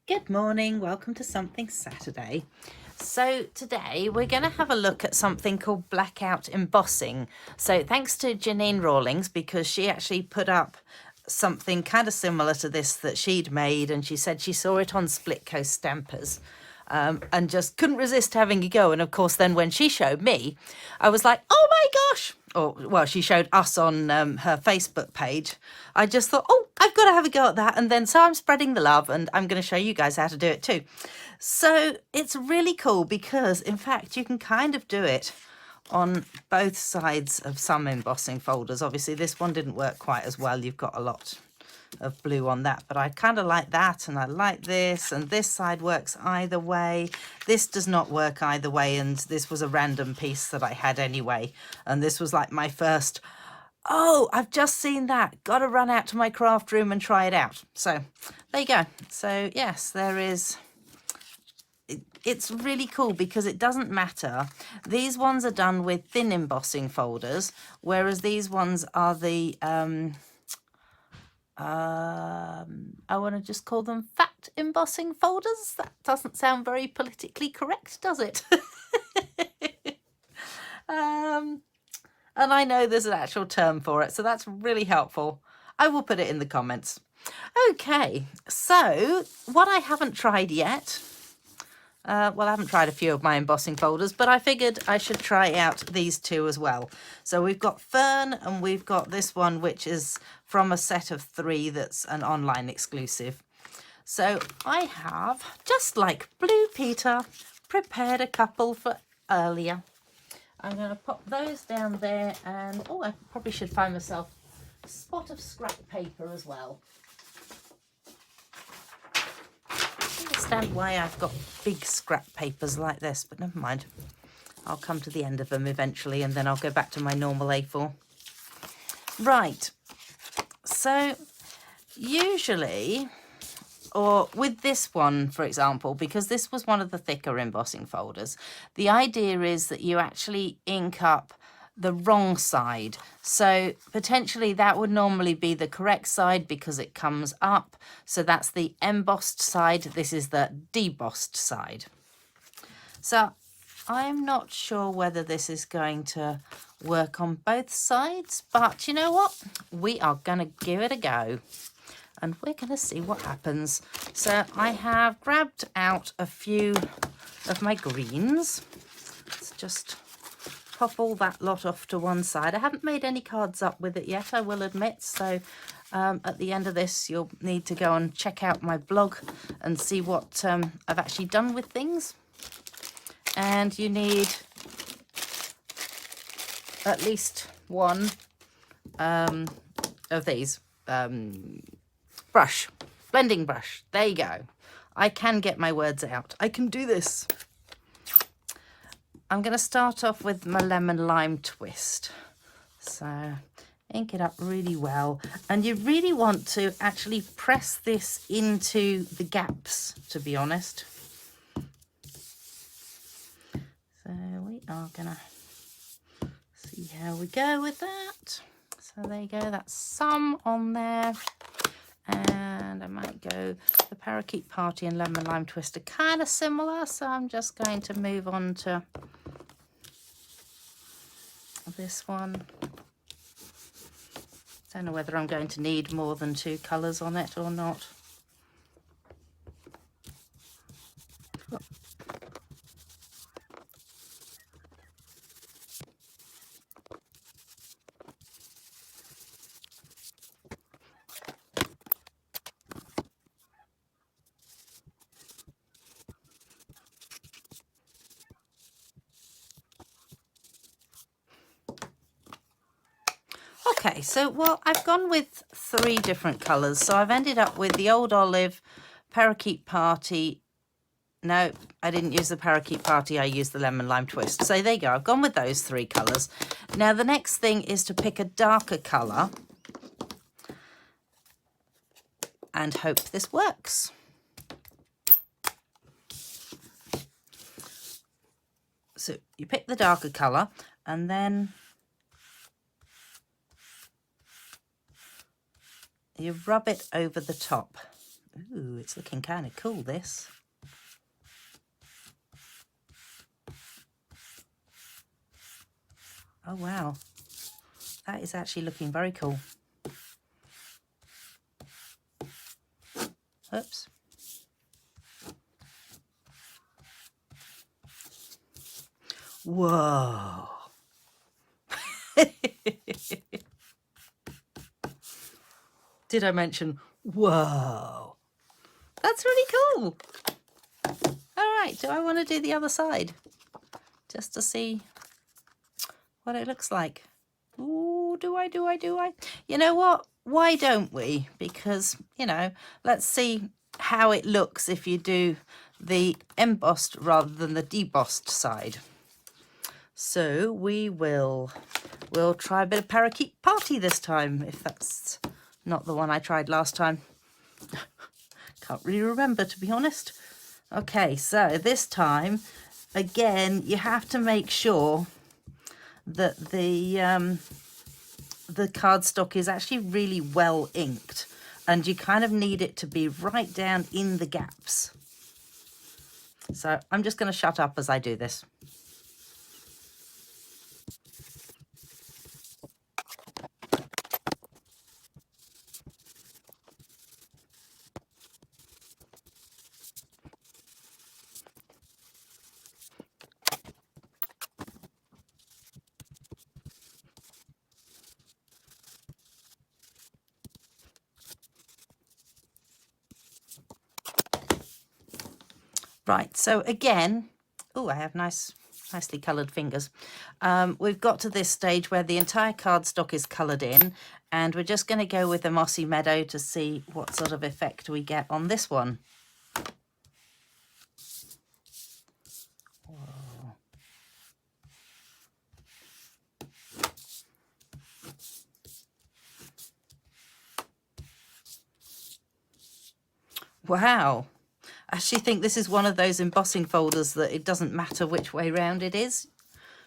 Good morning, welcome to Something Saturday. So today we're going to have a look at something called Blackout Embossing. So thanks to Janine Rawlings, because she actually put up something kind of similar to this that she'd made, and she said she saw it on Split Coast Stampers. And just couldn't resist having a go. And of course, then when she showed me, I was like, oh my gosh. Or, well, she showed us on her Facebook page. I just thought, oh, I've got to have a go at that. And then so I'm spreading the love, and I'm going to show you guys how to do it too. So it's really cool because, in fact, you can kind of do it on both sides of some embossing folders. Obviously, this one didn't work quite as well. You've got a lot of blue on that, but I kind of like that, and I like this, and this side works either way. This does not work either way, and this was a random piece that I had anyway, and this was like my first, oh, I've just seen that, gotta run out to my craft room and try it out. So there you go. So yes, there is, it's really cool because it doesn't matter. These ones are done with thin embossing folders, whereas these ones are the I want to just call them fat embossing folders. That doesn't sound very politically correct, does it? And I know there's an actual term for it, so that's really helpful. I will put it in the comments. Okay, so what I haven't tried yet, well, I haven't tried a few of my embossing folders, but I figured I should try out these two as well. So we've got Fern, and we've got this one, which is from a set of 3 that's an online exclusive. So I have, just like Blue Peter, prepared a couple for earlier. I'm going to pop those down there, and oh, I probably should find myself a spot of scrap paper as well. I understand why I've got big scrap papers like this, but never mind. I'll come to the end of them eventually, and then I'll go back to my normal A4. Right, so usually, or with this one, for example, because this was one of the thicker embossing folders, the idea is that you actually ink up the wrong side. So potentially that would normally be the correct side because it comes up. So that's the embossed side. This is the debossed side. So I'm not sure whether this is going to work on both sides, but you know what? We are going to give it a go, and we're going to see what happens. So I have grabbed out a few of my greens. Let's just pop all that lot off to one side. I haven't made any cards up with it yet, I will admit. So at the end of this, you'll need to go and check out my blog and see what I've actually done with things. And you need at least one of these blending brush. There you go. I can get my words out. I can do this. I'm going to start off with my lemon lime twist. So ink it up really well. And you really want to actually press this into the gaps, to be honest. So we are going to see how we go with that. So there you go. That's some on there. And I might go, the Parakeet Party and Lemon Lime Twist are kind of similar, so I'm just going to move on to this one. Don't know whether I'm going to need more than 2 colours on it or not. Okay, so, well, I've gone with 3 different colours. So I've ended up with the Old Olive, Parakeet Party. No, I didn't use the Parakeet Party. I used the Lemon Lime Twist. So there you go. I've gone with those 3 colours. Now, the next thing is to pick a darker colour and hope this works. So you pick the darker colour, and then you rub it over the top Ooh, it's looking kind of cool, this. Oh, wow. That is actually looking very cool. Oops. Whoa. Did I mention whoa? That's really cool. All right, do I want to do the other side? Just to see what it looks like. Ooh, do I? You know what? Why don't we? Because, you know, let's see how it looks if you do the embossed rather than the debossed side. So we'll try a bit of Parakeet Party this time, if that's not the one I tried last time. Can't really remember, to be honest. Okay, so this time, again, you have to make sure that the cardstock is actually really well inked, and you kind of need it to be right down in the gaps. So I'm just going to shut up as I do this. Right, so again, oh, I have nicely coloured fingers. We've got to this stage where the entire cardstock is coloured in, and we're just going to go with the Mossy Meadow to see what sort of effect we get on this one. Whoa. Wow. I actually think this is one of those embossing folders that it doesn't matter which way round it is,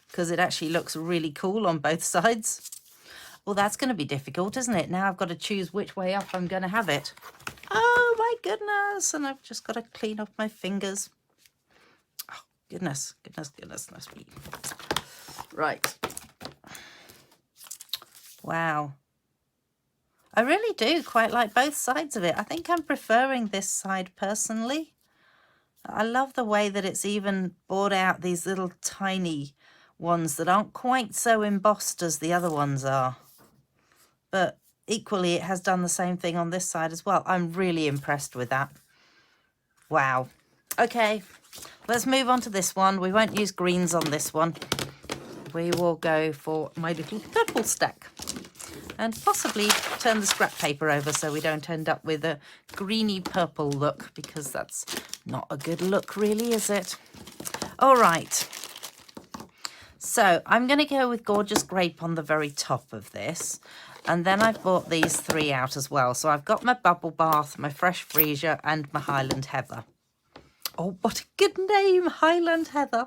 because it actually looks really cool on both sides. Well, that's going to be difficult, isn't it? Now I've got to choose which way up I'm going to have it. Oh my goodness, and I've just got to clean off my fingers. Oh, goodness me. Right. Wow. I really do quite like both sides of it. I think I'm preferring this side personally. I love the way that it's even brought out these little tiny ones that aren't quite so embossed as the other ones are. But equally, it has done the same thing on this side as well. I'm really impressed with that. Wow. Okay, let's move on to this one. We won't use greens on this one. We will go for my little purple stack. And possibly turn the scrap paper over so we don't end up with a greeny purple look, because that's not a good look really, is it? All right. So I'm going to go with Gorgeous Grape on the very top of this. And then I've brought these three out as well. So I've got my Bubble Bath, my Fresh Freesia, and my Highland Heather. Oh, what a good name, Highland Heather.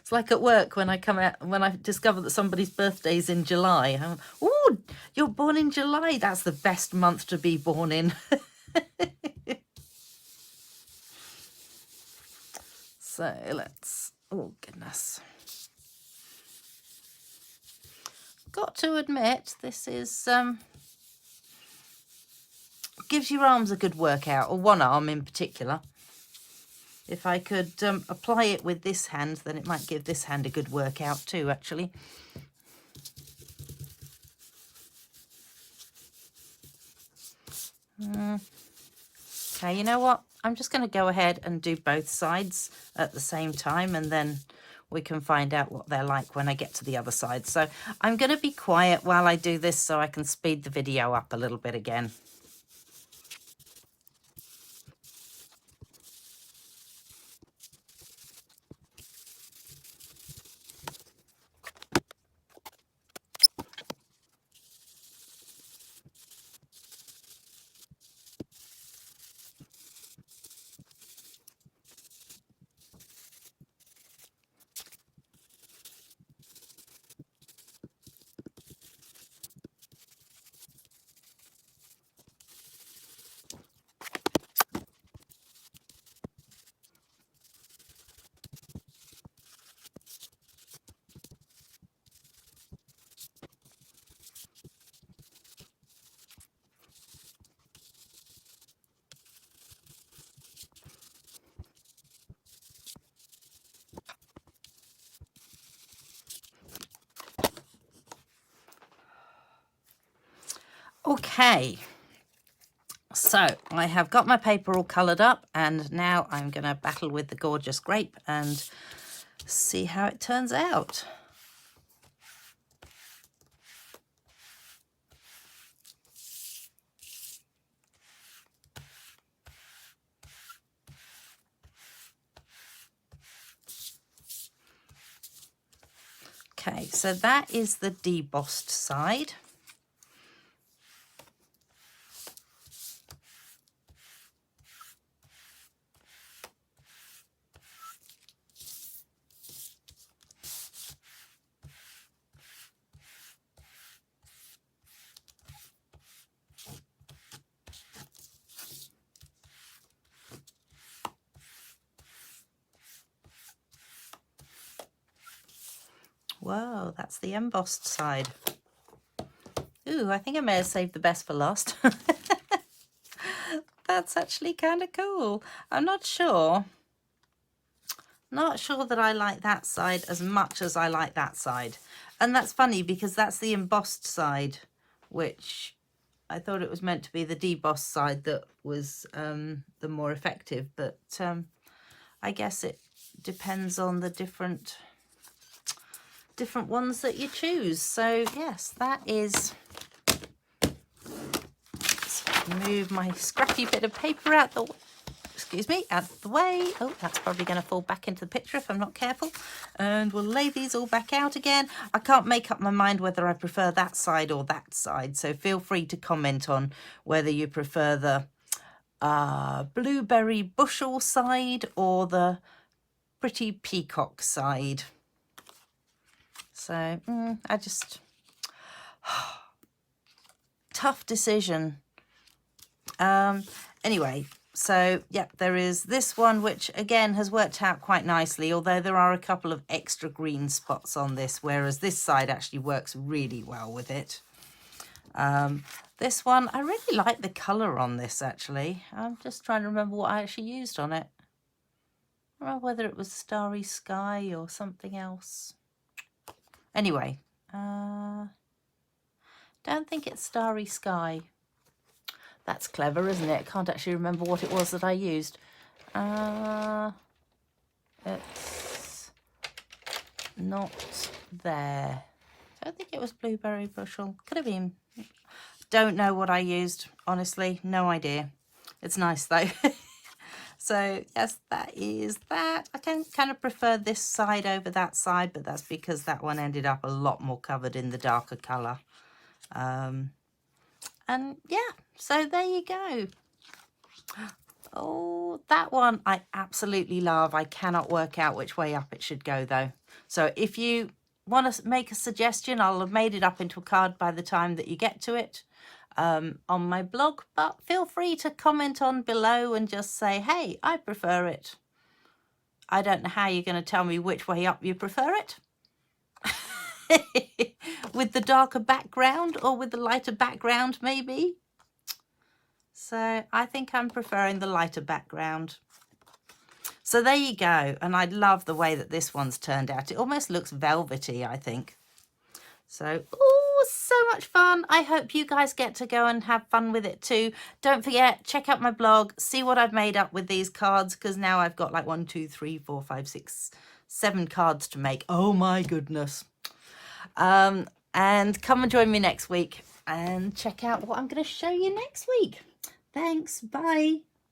It's like at work when I come out, when I discover that somebody's birthday's in July. Oh, you're born in July. That's the best month to be born in. So let's, oh goodness. Got to admit, this is, gives your arms a good workout, or one arm in particular. If I could apply it with this hand, then it might give this hand a good workout too, actually. Okay, you know what? I'm just going to go ahead and do both sides at the same time, and then we can find out what they're like when I get to the other side. So I'm going to be quiet while I do this so I can speed the video up a little bit again. Okay, so I have got my paper all coloured up, and now I'm going to battle with the gorgeous grape and see how it turns out. Okay, so that is the debossed side. Whoa, that's the embossed side. Ooh, I think I may have saved the best for last. That's actually kind of cool. I'm not sure that I like that side as much as I like that side. And that's funny because that's the embossed side, which I thought it was meant to be the debossed side that was the more effective. But I guess it depends on the different ones that you choose. So yes, that is... Let's move my scrappy bit of paper out the way. Oh, that's probably going to fall back into the picture if I'm not careful. And we'll lay these all back out again. I can't make up my mind whether I prefer that side or that side, so feel free to comment on whether you prefer the blueberry bushel side or the pretty peacock side. So I just... tough decision. Anyway, so yeah, there is this one, which again has worked out quite nicely, although there are a couple of extra green spots on this, whereas this side actually works really well with it. This one, I really like the colour on this actually. I'm just trying to remember what I actually used on it. I don't know whether it was Starry Sky or something else. Anyway, don't think it's Starry Sky. That's clever, isn't it? I can't actually remember what it was that I used. It's not there. I don't think it was blueberry bushel. Could have been. Don't know what I used, honestly. No idea. It's nice though. So yes, that is that. I kind of prefer this side over that side, but that's because that one ended up a lot more covered in the darker colour. And yeah, so there you go. Oh, that one I absolutely love. I cannot work out which way up it should go though. So if you want to make a suggestion, I'll have made it up into a card by the time that you get to it on my blog. But feel free to comment on below and just say, hey, I prefer it. I don't know how you're going to tell me which way up you prefer it. With the darker background or with the lighter background maybe. So I think I'm preferring the lighter background. So there you go. And I love the way that this one's turned out. It almost looks velvety, I think. So, oh, so much fun. I hope you guys get to go and have fun with it too. Don't forget, check out my blog, see what I've made up with these cards, because now I've got like 1, 2, 3, 4, 5, 6, 7 cards to make. Oh my goodness. And come and join me next week and check out what I'm going to show you next week. Thanks. Bye.